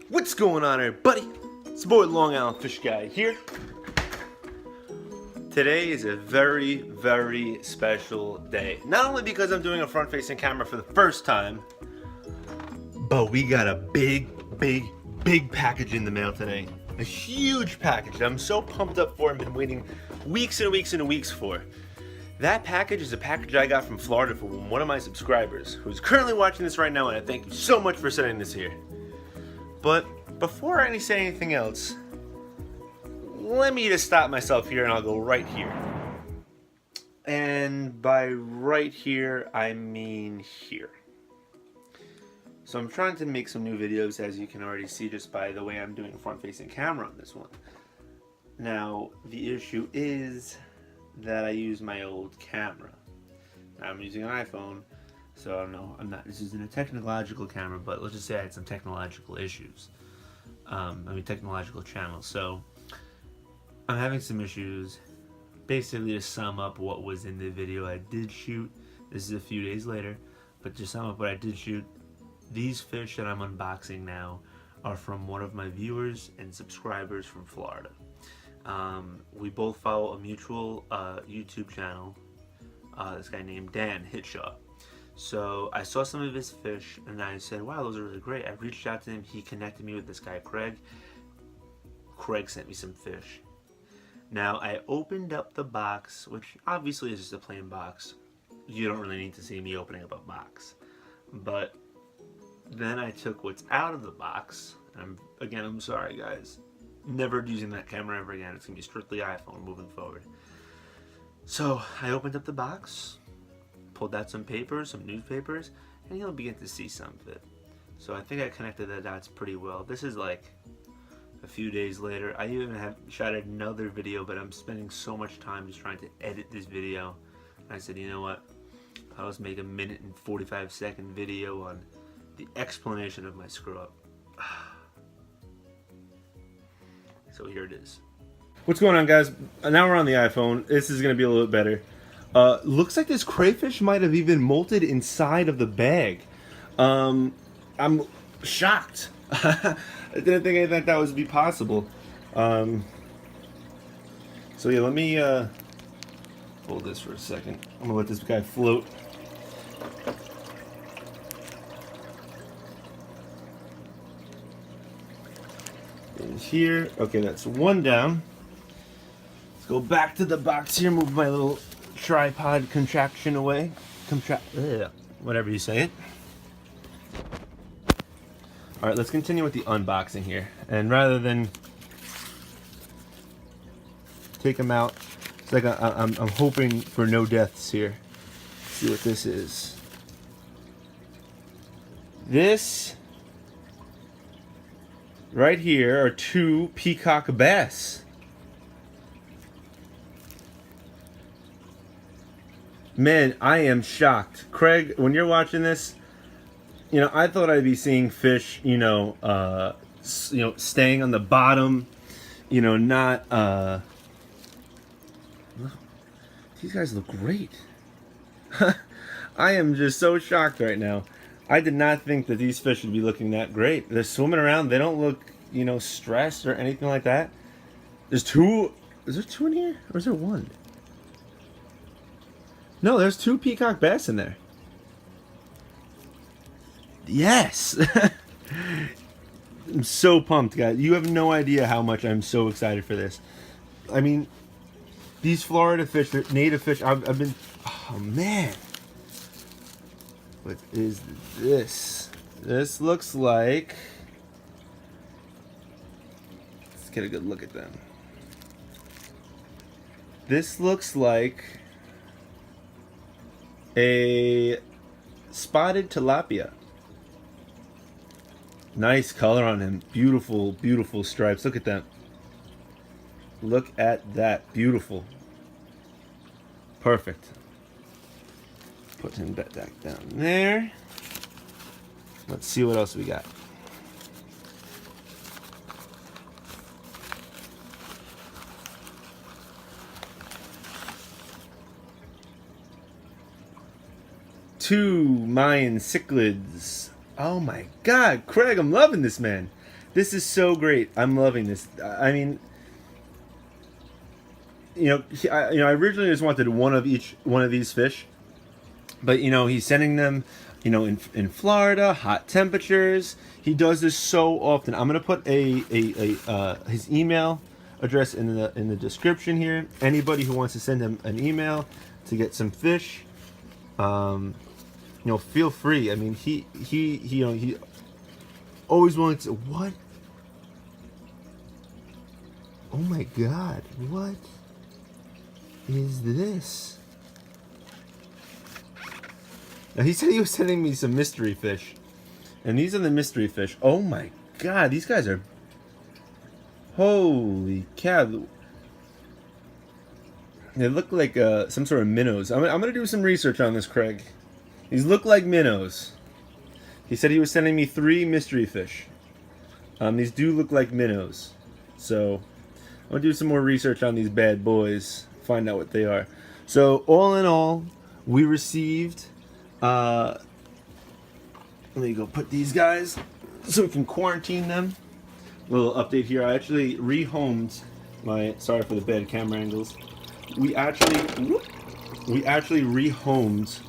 What's going on, everybody? It's your boy Long Island Fish Guy here. Today is a very, very special day. Not only because I'm doing a front-facing camera for the first time, but we got a big package in the mail today. A huge package that I'm so pumped up for and been waiting weeks and weeks and weeks for. That package is a package I got from Florida from one of my subscribers who's currently watching this right now, and I thank you so much for sending this here. But before I say anything else, let me just stop myself here and I'll go right here. And by right here, I mean here. So I'm trying to make some new videos, as you can already see just by the way I'm doing a front-facing camera on this one. Now, the issue is that I use my old camera. Now, I'm using an iPhone, so I'm not, this isn't a technological camera, but let's just say I had some technological issues. Technological channels. So I'm having some issues. Basically, to sum up what was in the video I did shoot, this is a few days later, but to sum up what I did shoot, these fish that I'm unboxing now are from one of my viewers and subscribers from Florida. We both follow a mutual YouTube channel, this guy named Dan Hitshaw. So I saw some of his fish and I said, wow, those are really great. I reached out to him, he connected me with this guy Craig. Craig sent me some fish. Now I opened up the box, which obviously is just a plain box. You don't really need to see me opening up a box. But then I took what's out of the box. I'm sorry guys. Never using that camera ever again. It's gonna be strictly iPhone moving forward. So I opened up the box, pulled out some papers, some newspapers, and you'll begin to see some of it. So I think I connected the dots pretty well. This is like a few days later. I even have shot another video, but I'm spending so much time just trying to edit this video. And I said, you know what? I'll just make a 1:45 and 45-second video on the explanation of my screw up. So here it is. What's going on, guys? Now we're on the iPhone. This is going to be a little bit better. Looks like this crayfish might have even molted inside of the bag. I'm shocked. I didn't think anything like that would be possible. So yeah, let me hold this for a second. I'm gonna let this guy float. In here, okay, that's one down. Let's go back to the box here. Move my little tripod contraction away. Whatever you say it. Alright, let's continue with the unboxing here. And rather than take them out, it's like I'm hoping for no deaths here. Let's see what this is. This right here are two peacock bass. Man, I am shocked. Craig, when you're watching this, you know, I thought I'd be seeing fish, staying on the bottom, not, these guys look great. I am just so shocked right now. I did not think that these fish would be looking that great. They're swimming around. They don't look, stressed or anything like that. There's two. Is there two in here? Or is there one? No, there's two peacock bass in there. Yes! I'm so pumped, guys. You have no idea how much I'm so excited for this. I mean, these Florida fish, they're native fish, I've been... Oh, man. What is this? This looks like... Let's get a good look at them. This looks like a spotted tilapia. Nice color on him. Beautiful, beautiful stripes. Look at that. Look at that. Beautiful. Perfect. Put him back down there. Let's see what else we got. Two Mayan cichlids. Oh my God, Craig, I'm loving this, man. This is so great. I'm loving this. I mean, I originally just wanted one of each one of these fish, but he's sending them, in Florida, hot temperatures. He does this so often. I'm gonna put his email address in the description here. Anybody who wants to send him an email to get some fish, feel free. I mean, he always willing to. What? Oh my God! What is this? Now, he said he was sending me some mystery fish, and these are the mystery fish. Oh my God! These guys are. Holy cow! They look like some sort of minnows. I'm gonna do some research on this, Craig. These look like minnows. He said he was sending me 3 mystery fish. These do look like minnows. So I'm gonna do some more research on these bad boys. Find out what they are. So all in all, we received. Let me go put these guys so we can quarantine them. A little update here. I actually rehomed my. Sorry for the bad camera angles. We actually rehomed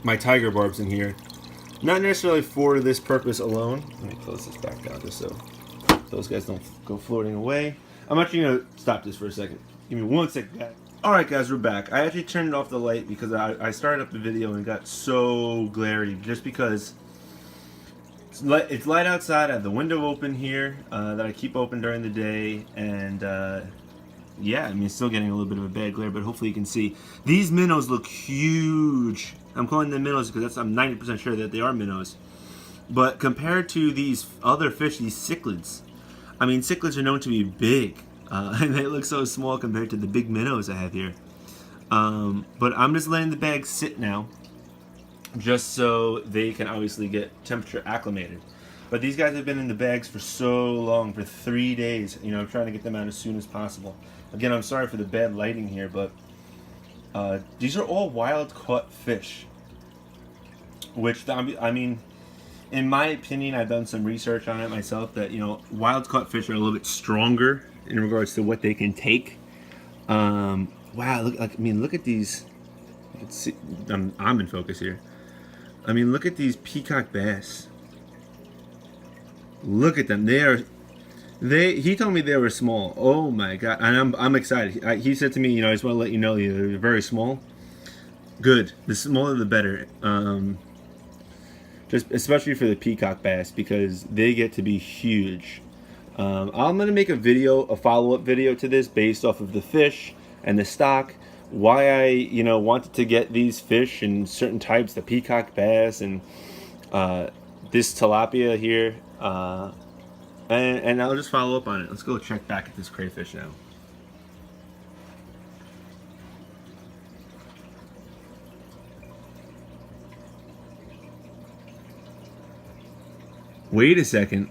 my tiger barbs in here. Not necessarily for this purpose alone. Let me close this back down just so those guys don't go floating away. I'm actually gonna stop this for a second. Give me 1 second, guys. Alright guys, we're back. I actually turned off the light because I started up the video and it got so glary just because it's light outside. I have the window open here that I keep open during the day, and yeah, I mean, it's still getting a little bit of a bad glare, but hopefully you can see. These minnows look huge. I'm calling them minnows because I'm 90% sure that they are minnows. But compared to these other fish, these cichlids, I mean, cichlids are known to be big, and they look so small compared to the big minnows I have here. But I'm just letting the bag sit now, just so they can obviously get temperature acclimated. But these guys have been in the bags for so long, for 3 days. I'm trying to get them out as soon as possible. Again, I'm sorry for the bad lighting here, but these are all wild-caught fish. Which, I mean, in my opinion, I've done some research on it myself, that, wild-caught fish are a little bit stronger in regards to what they can take. Wow, look at these. You can see, I'm in focus here. I mean, look at these peacock bass. Look at them. He told me they were small. Oh my God. And I'm excited. He said to me, I just want to let you know they're very small. Good. The smaller the better. Just especially for the peacock bass, because they get to be huge. I'm going to make a follow-up video to this based off of the fish and the stock. Why I, wanted to get these fish in certain types, the peacock bass and this tilapia here. And I'll just follow up on it. Let's go check back at this crayfish now. Wait a second.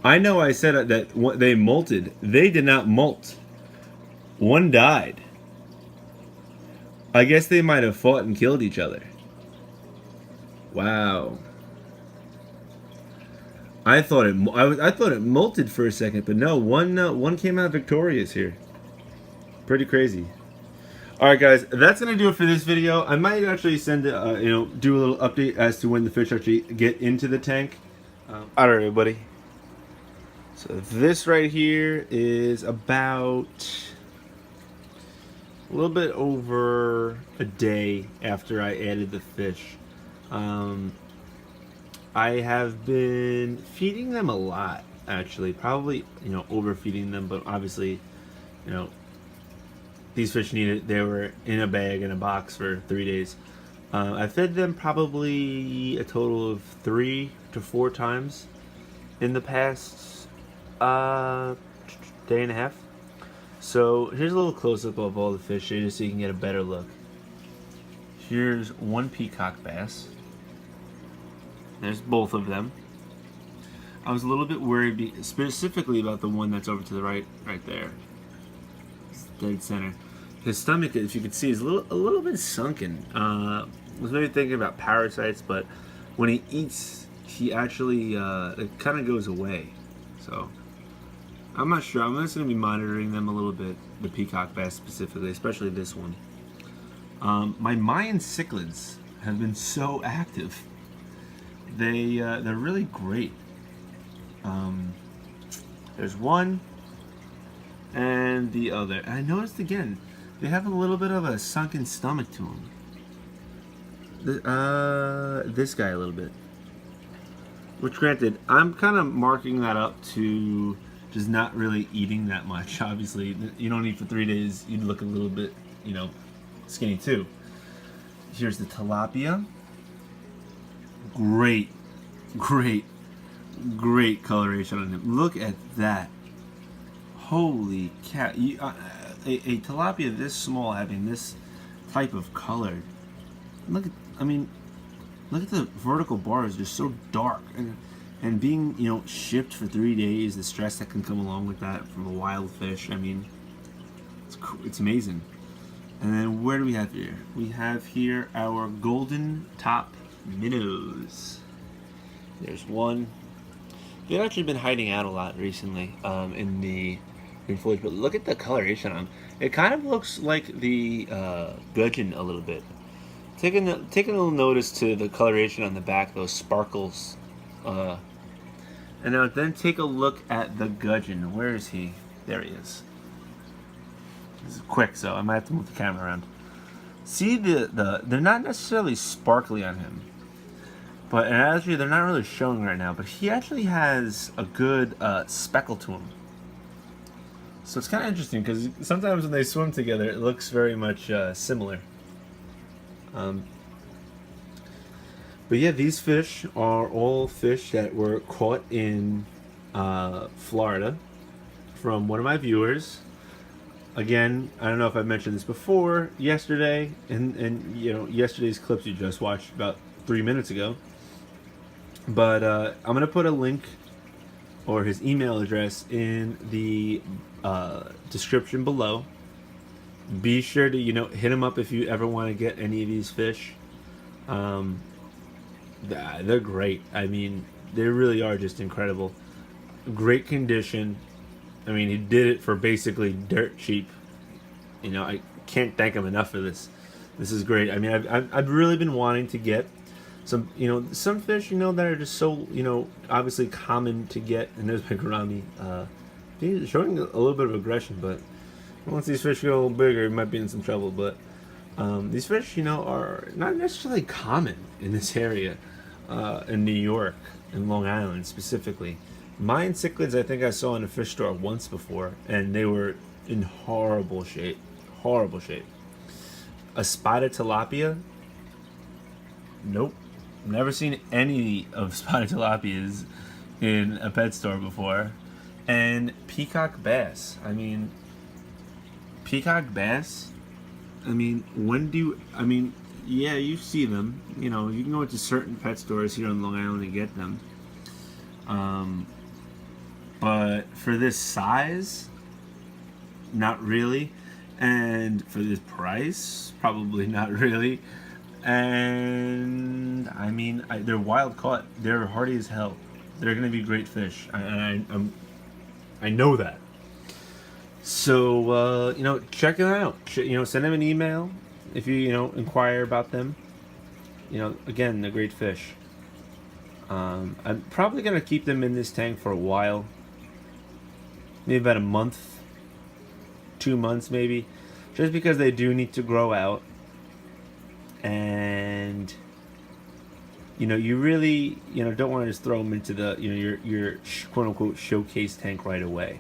I know I said that they molted. They did not molt. One died. I guess they might have fought and killed each other. Wow. I thought it molted for a second, but no, one came out victorious here. Pretty crazy. All right, guys, that's gonna do it for this video. I might actually send do a little update as to when the fish actually get into the tank. All right, everybody. So this right here is about a little bit over a day after I added the fish. I have been feeding them a lot, actually. Probably, overfeeding them, but obviously, these fish needed. They were in a bag, in a box for 3 days. I fed them probably a total of 3 to 4 times in the past day and a half. So here's a little close-up of all the fish here, just so you can get a better look. Here's one peacock bass. There's both of them. I was a little bit worried specifically about the one that's over to the right there. It's dead center. His stomach, if you can see, is a little bit sunken. I was maybe thinking about parasites, but when he eats, he actually it kind of goes away. So I'm not sure. I'm just going to be monitoring them a little bit, the peacock bass specifically, especially this one. My Mayan cichlids have been so active. They're really great. There's one and the other. And I noticed again, they have a little bit of a sunken stomach to them. This guy a little bit. Which, granted, I'm kind of marking that up to just not really eating that much. Obviously, you don't eat for 3 days, you'd look a little bit, you know, skinny too. Here's the tilapia. Great, great, great coloration on him. Look at that. Holy cat. A tilapia this small having this type of color. Look at, I mean, look at the vertical bars, just so dark. And being, you know, shipped for 3 days, the stress that can come along with that from a wild fish, I mean, it's amazing. And then where do we have here? We have here our golden top minnows. There's one. They've actually been hiding out a lot recently in the green foliage, but look at the coloration on them. It kind of looks like the gudgeon a little bit. Taking a little notice to the coloration on the back, those sparkles. And now then take a look at the gudgeon. Where is he? There he is. This is quick, so I might have to move the camera around. See they're not necessarily sparkly on him, but and actually they're not really showing right now. But he actually has a good speckle to him. So it's kind of interesting because sometimes when they swim together, it looks very much similar. But yeah, these fish are all fish that were caught in Florida from one of my viewers. Again, I don't know if I mentioned this before, yesterday, and you know, yesterday's clips you just watched about 3 minutes ago. But I'm going to put a link or his email address in the description below. Be sure to, you know, hit him up if you ever want to get any of these fish. They're great. I mean, they really are just incredible. Great condition. I mean, he did it for basically dirt cheap. You know, I can't thank him enough for this. This is great. I mean, I've really been wanting to get some, you know, some fish, you know, that are just so, you know, obviously common to get. And there's my gourami. He's showing a little bit of aggression, but once these fish get a little bigger, he might be in some trouble. But these fish, you know, are not necessarily common in this area, in New York, in Long Island specifically. Mayan cichlids, I think I saw in a fish store once before, and they were in horrible shape. Horrible shape. A spotted tilapia? Nope. Never seen any of spotted tilapias in a pet store before. And peacock bass. I mean, peacock bass? I mean, yeah, you see them. You know, you can go into certain pet stores here on Long Island and get them. But for this size, not really. And for this price, probably not really. And I mean, they're wild caught. They're hardy as hell. They're gonna be great fish. I know that. So you know, check them out. You know, send them an email if you know inquire about them. You know, again, they're great fish. I'm probably gonna keep them in this tank for a while. Maybe about a month, 2 months maybe, just because they do need to grow out. And you know, you really, you know, don't want to just throw them into the, you know, your quote unquote showcase tank right away.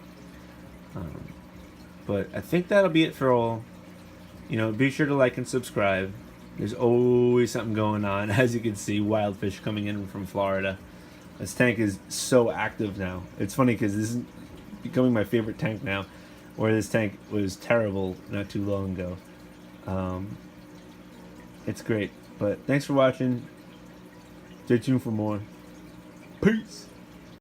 But I think that'll be it for all. You know, be sure to like and subscribe. There's always something going on. As you can see, wild fish coming in from Florida. This tank is so active now. It's funny because this is becoming my favorite tank now, where this tank was terrible not too long ago. It's great. But thanks for watching. Stay tuned for more. Peace.